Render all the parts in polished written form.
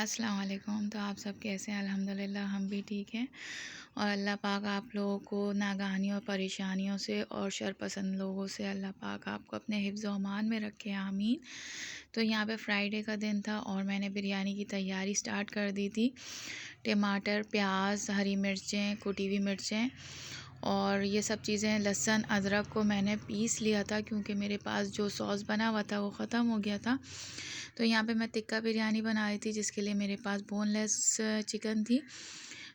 अस्सलाम वालेकुम। तो आप सब कैसे हैं? अल्हम्दुलिल्लाह हम भी ठीक हैं और अल्लाह पाक आप लोगों को नागहानियों और परेशानियों से और शरपसंद लोगों से अल्लाह पाक आपको अपने हिफ्ज़ व अमान में रखे, आमीन। तो यहाँ पे फ्राइडे का दिन था और मैंने बिरयानी की तैयारी स्टार्ट कर दी थी। टमाटर, प्याज, हरी मिर्चें, कुटी हुई मिर्चें और ये सब चीज़ें, लहसुन, अदरक को मैंने पीस लिया था क्योंकि मेरे पास जो सॉस बना हुआ था वो ख़त्म हो गया था। तो यहाँ पे मैं टिक्का बिरयानी बना रही थी जिसके लिए मेरे पास बोनलेस चिकन थी।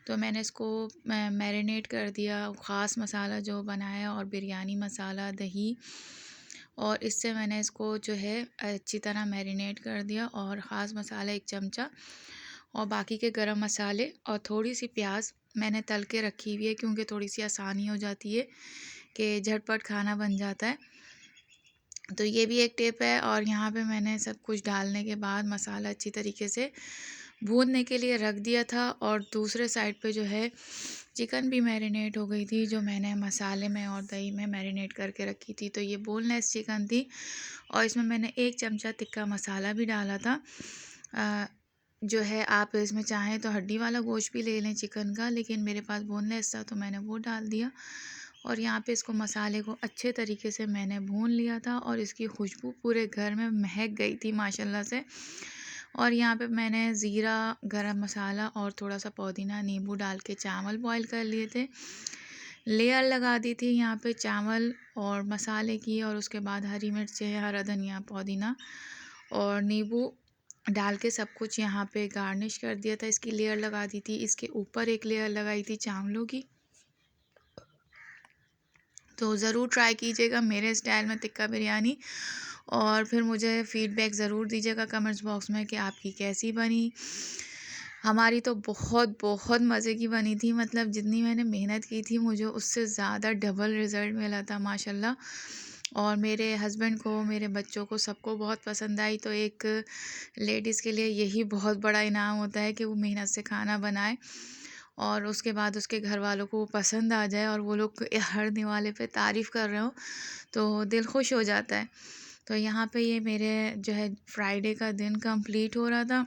तो मैंने इसको मैरिनेट कर दिया, ख़ास मसाला जो बनाया और बिरयानी मसाला, दही और इससे मैंने इसको जो है अच्छी तरह मैरिनेट कर दिया और ख़ास मसाला 1 चमचा और बाकी के गरम मसाले और थोड़ी सी प्याज मैंने तल के रखी हुई है क्योंकि थोड़ी सी आसानी हो जाती है कि झटपट खाना बन जाता है। तो ये भी एक टिप है। और यहाँ पे मैंने सब कुछ डालने के बाद मसाला अच्छी तरीके से भूनने के लिए रख दिया था और दूसरे साइड पे जो है चिकन भी मैरिनेट हो गई थी जो मैंने मसाले में और दही में मैरिनेट करके रखी थी। तो ये बोनलेस चिकन थी और इसमें मैंने 1 चमचा टिक्का मसाला भी डाला था। जो है आप इसमें चाहें तो हड्डी वाला गोश्त भी ले लें चिकन का, लेकिन मेरे पास बोनलेस था तो मैंने वो डाल दिया। और यहाँ पे इसको मसाले को अच्छे तरीके से मैंने भून लिया था और इसकी खुशबू पूरे घर में महक गई थी माशाल्लाह से। और यहाँ पे मैंने ज़ीरा, गरम मसाला और थोड़ा सा पुदीना, नींबू डाल के चावल बॉईल कर लिए थे। लेयर लगा दी थी यहाँ पे चावल और मसाले की और उसके बाद हरी मिर्चें, हरा धनिया, पुदीना और नींबू डाल के सब कुछ यहाँ पे गार्निश कर दिया था। इसकी लेयर लगा दी थी, इसके ऊपर एक लेयर लगाई थी चावलों की। तो ज़रूर ट्राई कीजिएगा मेरे स्टाइल में टिक्का बिरयानी और फिर मुझे फ़ीडबैक ज़रूर दीजिएगा कमेंट्स बॉक्स में कि आपकी कैसी बनी। हमारी तो बहुत बहुत मज़े की बनी थी, मतलब जितनी मैंने मेहनत की थी मुझे उससे ज़्यादा डबल रिज़ल्ट मिला था माशाल्लाह। और मेरे हस्बैंड को, मेरे बच्चों को, सबको बहुत पसंद आई। तो एक लेडीज़ के लिए यही बहुत बड़ा इनाम होता है कि वो मेहनत से खाना बनाए और उसके बाद उसके घर वालों को वो पसंद आ जाए और वो लोग हर निवाले पे तारीफ़ कर रहे हो तो दिल खुश हो जाता है। तो यहाँ पे ये मेरे जो है फ्राइडे का दिन कंप्लीट हो रहा था।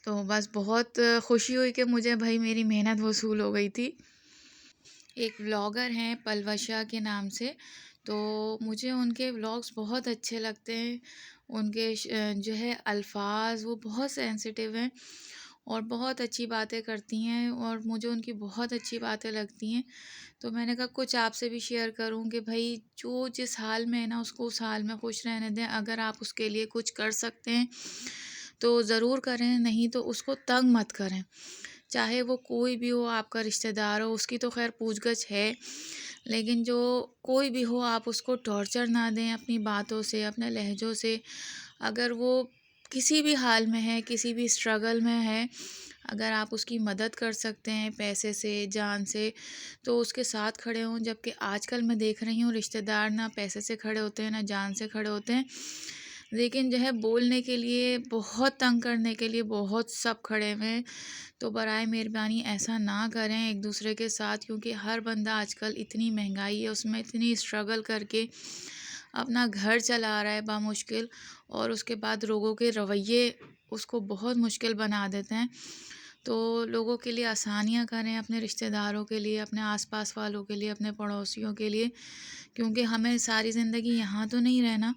तो बस बहुत खुशी हुई कि मुझे भाई मेरी मेहनत वसूल हो गई थी। एक व्लॉगर हैं पलवशा के नाम से, तो मुझे उनके व्लॉग्स बहुत अच्छे लगते हैं। उनके जो है अल्फाज वो बहुत सेंसिटिव हैं और बहुत अच्छी बातें करती हैं और मुझे उनकी बहुत अच्छी बातें लगती हैं। तो मैंने कहा कुछ आपसे भी शेयर करूं कि भाई जो जिस हाल में है ना उसको उस हाल में खुश रहने दें। अगर आप उसके लिए कुछ कर सकते हैं तो ज़रूर करें, नहीं तो उसको तंग मत करें। चाहे वो कोई भी हो, आपका रिश्तेदार हो, उसकी तो खैर पूछ-गछ है, लेकिन जो कोई भी हो आप उसको टॉर्चर ना दें अपनी बातों से, अपने लहज़ों से। अगर वो किसी भी हाल में है, किसी भी स्ट्रगल में है, अगर आप उसकी मदद कर सकते हैं पैसे से, जान से, तो उसके साथ खड़े हों। जबकि आजकल मैं देख रही हूँ रिश्तेदार ना पैसे से खड़े होते हैं, ना जान से खड़े होते हैं, लेकिन जो है बोलने के लिए, बहुत तंग करने के लिए बहुत सब खड़े हुए हैं। तो बराए मेहरबानी ऐसा ना करें एक दूसरे के साथ, क्योंकि हर बंदा आजकल इतनी महंगाई है उसमें इतनी स्ट्रगल करके अपना घर चला रहा है बामुश्किल, और उसके बाद लोगों के रवैये उसको बहुत मुश्किल बना देते हैं। तो लोगों के लिए आसानियाँ करें, अपने रिश्तेदारों के लिए, अपने आसपास वालों के लिए, अपने पड़ोसियों के लिए, क्योंकि हमें सारी ज़िंदगी यहाँ तो नहीं रहना,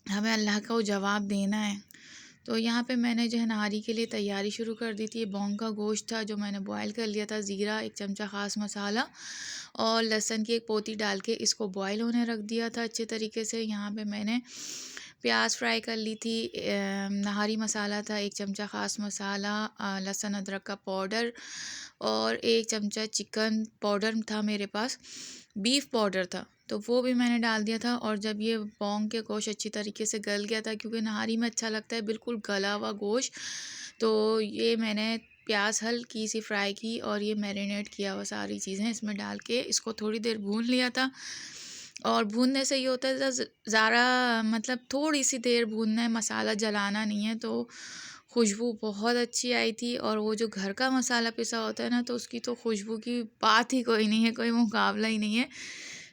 हमें अल्लाह को जवाब देना है। तो यहाँ पे मैंने जो है नहारी के लिए तैयारी शुरू कर दी थी। बॉन्ग का गोश्त था जो मैंने बॉयल कर लिया था, ज़ीरा 1 चमचा ख़ास मसाला और लहसुन की 1 पोती डाल के इसको बॉयल होने रख दिया था अच्छे तरीके से। यहाँ पे मैंने प्याज फ्राई कर ली थी। नहारी मसाला था 1 चमचा ख़ास मसाला, लहसुन अदरक का पाउडर और 1 चमचा चिकन पाउडर था मेरे पास, बीफ पाउडर था तो वो भी मैंने डाल दिया था। और जब ये पोंग के गोश्त अच्छी तरीके से गल गया था, क्योंकि नहारी में अच्छा लगता है बिल्कुल गला हुआ गोश्त, तो ये मैंने प्याज हल्की सी फ्राई की और ये मैरिनेट किया हुआ सारी चीज़ें इसमें डाल के इसको थोड़ी देर भून लिया था। और भूनने से ये होता है ज़रा, मतलब थोड़ी सी देर भूनना है, मसाला जलाना नहीं है। तो खुशबू बहुत अच्छी आई थी और वो जो घर का मसाला पिसा होता है ना, तो उसकी तो खुशबू की बात ही कोई नहीं है, कोई मुकाबला ही नहीं है।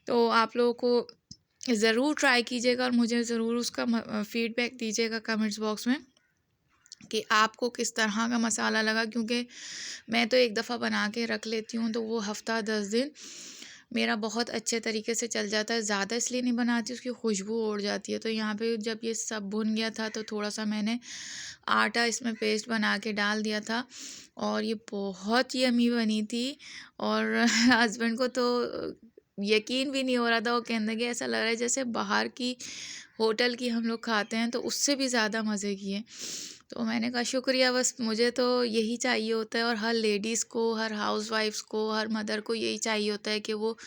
तो आप लोगों को ज़रूर ट्राई कीजिएगा और मुझे ज़रूर उसका फ़ीडबैक दीजिएगा कमेंट्स बॉक्स में। कि आपको किस तरह का मसाला लगा, क्योंकि मैं तो एक दफ़ा बना के रख लेती हूँ तो वो हफ़्ता 10 दिन मेरा बहुत अच्छे तरीके से चल जाता है। ज़्यादा इसलिए नहीं बनाती, उसकी खुशबू उड़ जाती है। तो यहाँ पे जब ये सब भुन गया था तो थोड़ा-सा मैंने आटा इसमें पेस्ट बना के डाल दिया था और ये बहुत यम्मी बनी थी। और हस्बैंड को तो यकीन भी नहीं हो रहा था। वो कहने लगे ऐसा लग रहा है जैसे बाहर की होटल की हम लोग खाते हैं, तो उससे भी ज़्यादा मज़े की है। तो मैंने कहा शुक्रिया, बस मुझे तो यही चाहिए होता है और हर लेडीज़ को, हर हाउसवाइफ्स को, हर मदर को यही चाहिए होता है कि वो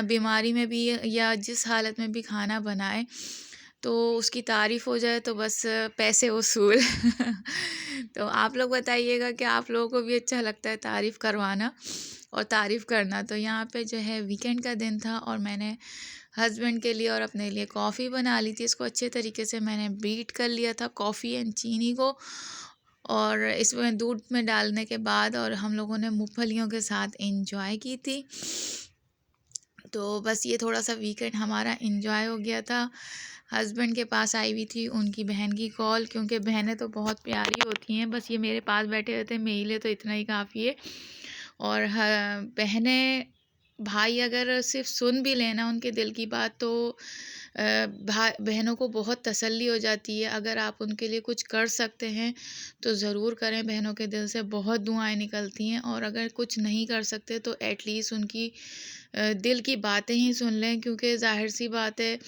बीमारी में भी या जिस हालत में भी खाना बनाए तो उसकी तारीफ़ हो जाए तो बस पैसे वसूल। तो आप लोग बताइएगा कि आप लोगों को भी अच्छा लगता है तारीफ़ करवाना और तारीफ़ करना। तो यहाँ पे जो है वीकेंड का दिन था और मैंने हस्बैंड के लिए और अपने लिए कॉफ़ी बना ली थी। इसको अच्छे तरीके से मैंने बीट कर लिया था कॉफ़ी एंड चीनी को, और इसमें दूध में डालने के बाद और हम लोगों ने मूँगफलियों के साथ एंजॉय की थी। तो बस ये थोड़ा-सा वीकेंड हमारा एंजॉय हो गया था। हस्बैंड के पास आई हुई थी उनकी बहन की कॉल, क्योंकि बहनें तो बहुत प्यारी होती हैं। बस ये मेरे पास बैठे रहते हैं, मेरे लिए तो इतना ही काफ़ी है। और बहनें भाई अगर सिर्फ सुन भी लेना उनके दिल की बात तो भाई बहनों को बहुत तसल्ली हो जाती है। अगर आप उनके लिए कुछ कर सकते हैं तो ज़रूर करें। बहनों के दिल से बहुत दुआएं निकलती हैं, और अगर कुछ नहीं कर सकते तो एटलीस्ट उनकी दिल की बातें ही सुन लें, क्योंकि ज़ाहिर सी बात है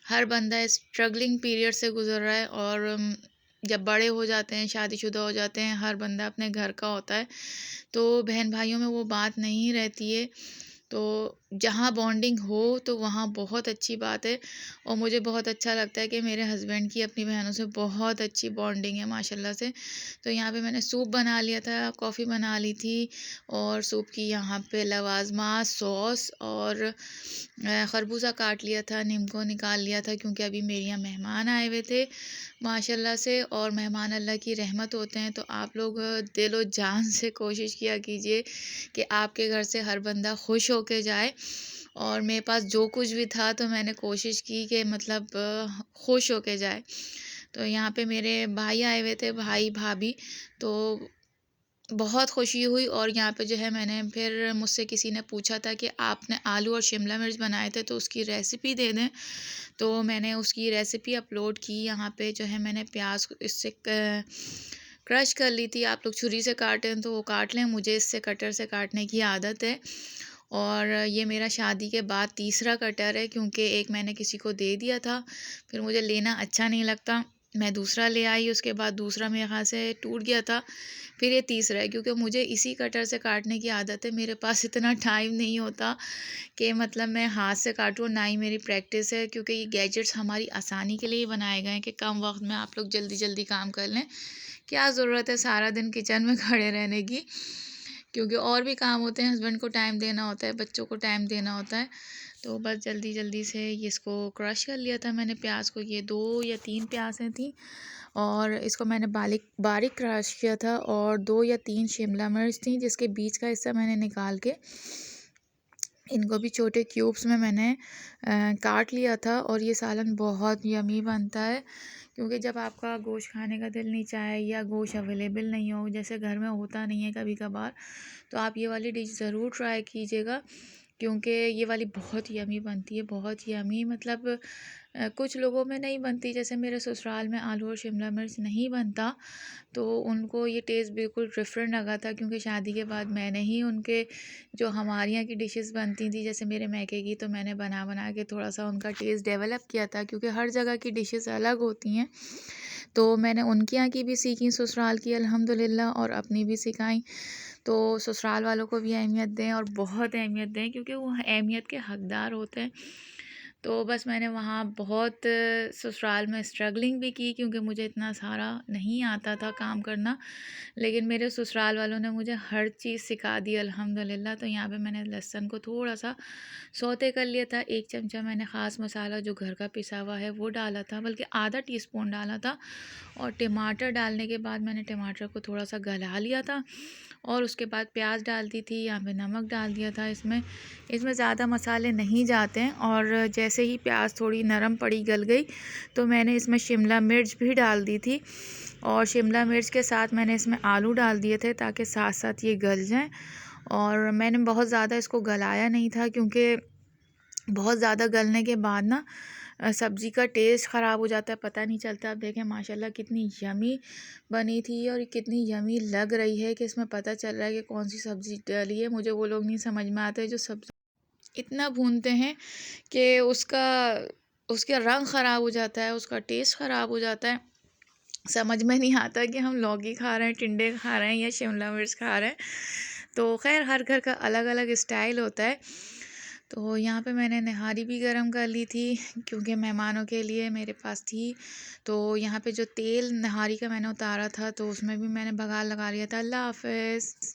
हर बंदा स्ट्रगलिंग पीरियड से गुज़र रहा है। और जब बड़े हो जाते हैं, शादीशुदा हो जाते हैं, हर बंदा अपने घर का होता है, तो बहन भाइयों में वो बात नहीं रहती है। तो जहाँ बॉन्डिंग हो तो वहाँ बहुत अच्छी बात है। और मुझे बहुत अच्छा लगता है कि मेरे हस्बैंड की अपनी बहनों से बहुत अच्छी बॉन्डिंग है माशाल्लाह से। तो यहाँ पे मैंने सूप बना लिया था, कॉफ़ी बना ली थी, और सूप की यहाँ पे लवाजमा सॉस और खरबूजा काट लिया था, नीम को निकाल लिया था, क्योंकि अभी मेरे यहाँ मेहमान आए हुए थे माशाल्लाह से। और मेहमान अल्लाह की रहमत होते हैं। तो आप लोग दिलो जान से कोशिश किया कीजिए कि आपके घर से हर बंदा खुश होके जाए। और मेरे पास जो कुछ भी था तो मैंने कोशिश की कि मतलब खुश होके जाए। तो यहाँ पे मेरे भाई आए हुए थे, भाई भाभी, तो बहुत खुशी हुई। और यहाँ पे जो है मैंने फिर मुझसे किसी ने पूछा था कि आपने आलू और शिमला मिर्च बनाए थे तो उसकी रेसिपी दे दें। तो मैंने उसकी रेसिपी अपलोड की। यहाँ पे जो है मैंने प्याज को इससे क्रश कर ली थी। आप लोग छुरी से काटें तो वो काट लें, मुझे इससे कटर से काटने की आदत है। और ये मेरा शादी के बाद तीसरा कटर है, क्योंकि एक मैंने किसी को दे दिया था, फिर मुझे लेना अच्छा नहीं लगता, मैं दूसरा ले आई। उसके बाद दूसरा मेरे ख़्याल से टूट गया था, फिर ये तीसरा है, क्योंकि मुझे इसी कटर से काटने की आदत है। मेरे पास इतना टाइम नहीं होता कि मतलब मैं हाथ से काटूँ, ना ही मेरी प्रैक्टिस है, क्योंकि ये गैजेट्स हमारी आसानी के लिए ही बनाए गए हैं कि कम वक्त में आप लोग जल्दी जल्दी काम कर लें। क्या ज़रूरत है सारा दिन किचन में खड़े रहने की, क्योंकि और भी काम होते हैं, हस्बैंड को टाइम देना होता है, बच्चों को टाइम देना होता है। तो बस जल्दी जल्दी से ये इसको क्रश कर लिया था मैंने प्याज को। ये 2 या 3 प्याज़ें थी और इसको मैंने बारीक बारीक क्रश किया था। और 2 या 3 शिमला मिर्च थी, जिसके बीच का हिस्सा मैंने निकाल के इनको भी छोटे क्यूब्स में मैंने काट लिया था। और ये सालन बहुत यमी बनता है, क्योंकि जब आपका गोश्त खाने का दिल नहीं चाहे या गोश्त अवेलेबल नहीं हो, जैसे घर में होता नहीं है कभी कभार, तो आप ये वाली डिश ज़रूर ट्राई कीजिएगा, क्योंकि ये वाली बहुत यमी बनती है, बहुत यमी। मतलब कुछ लोगों में नहीं बनती, जैसे मेरे ससुराल में आलू और शिमला मिर्च नहीं बनता, तो उनको ये टेस्ट बिल्कुल डिफरेंट लगा था, क्योंकि शादी के बाद मैंने ही उनके जो हमारे यहाँ की डिशेस बनती थी, जैसे मेरे मैके की, तो मैंने बना बना के थोड़ा सा उनका टेस्ट डेवलप किया था, क्योंकि हर जगह की डिशेस अलग होती हैं। तो मैंने उनके यहाँ की भी सीखी, ससुराल की अल्हम्दुलिल्लाह, और अपनी भी सिखाई। तो ससुराल वालों को भी अहमियत दें, और बहुत अहमियत दें, क्योंकि वो अहमियत के हकदार होते हैं। तो बस मैंने वहाँ बहुत ससुराल में स्ट्रगलिंग भी की, क्योंकि मुझे इतना सारा नहीं आता था काम करना, लेकिन मेरे ससुराल वालों ने मुझे हर चीज़ सिखा दी अल्हम्दुलिल्लाह। तो यहाँ पे मैंने लहसुन को थोड़ा सा सौते कर लिया था, 1 चमचा मैंने ख़ास मसाला जो घर का पिसा हुआ है वो डाला था, बल्कि आधा टीस्पून डाला था। और टमाटर डालने के बाद मैंने टमाटर को थोड़ा सा गला लिया था, और उसके बाद प्याज डाल दी थी, यहाँ पे नमक डाल दिया था। इसमें ज़्यादा मसाले नहीं जाते हैं। और जैसे जैसे ही प्याज थोड़ी नरम पड़ी, गल गई, तो मैंने इसमें शिमला मिर्च भी डाल दी थी और शिमला मिर्च के साथ मैंने इसमें आलू डाल दिए थे ताकि साथ साथ ये गल जाएं। और मैंने बहुत ज़्यादा इसको गलाया नहीं था क्योंकि बहुत ज़्यादा गलने के बाद ना सब्ज़ी का टेस्ट ख़राब हो जाता है, पता नहीं चलता। अब देखें माशाल्लाह कितनी यमी बनी थी और कितनी यमी लग रही है कि इसमें पता चल रहा है कि कौन सी सब्ज़ी डली है। मुझे वो लोग नहीं समझ में आते जो सब्ज़ी इतना भूनते हैं कि उसका रंग ख़राब हो जाता है, उसका टेस्ट ख़राब हो जाता है। समझ में नहीं आता कि हम लौकी खा रहे हैं, टिंडे खा रहे हैं या शिमला मिर्च खा रहे हैं। तो खैर हर घर का अलग अलग स्टाइल होता है। तो यहाँ पे मैंने नहारी भी गरम कर ली थी क्योंकि मेहमानों के लिए मेरे पास थी। तो यहाँ पे जो तेल नहारी का मैंने उतारा था तो उसमें भी मैंने बघार लगा लिया था। अल्लाह हाफ़िज़।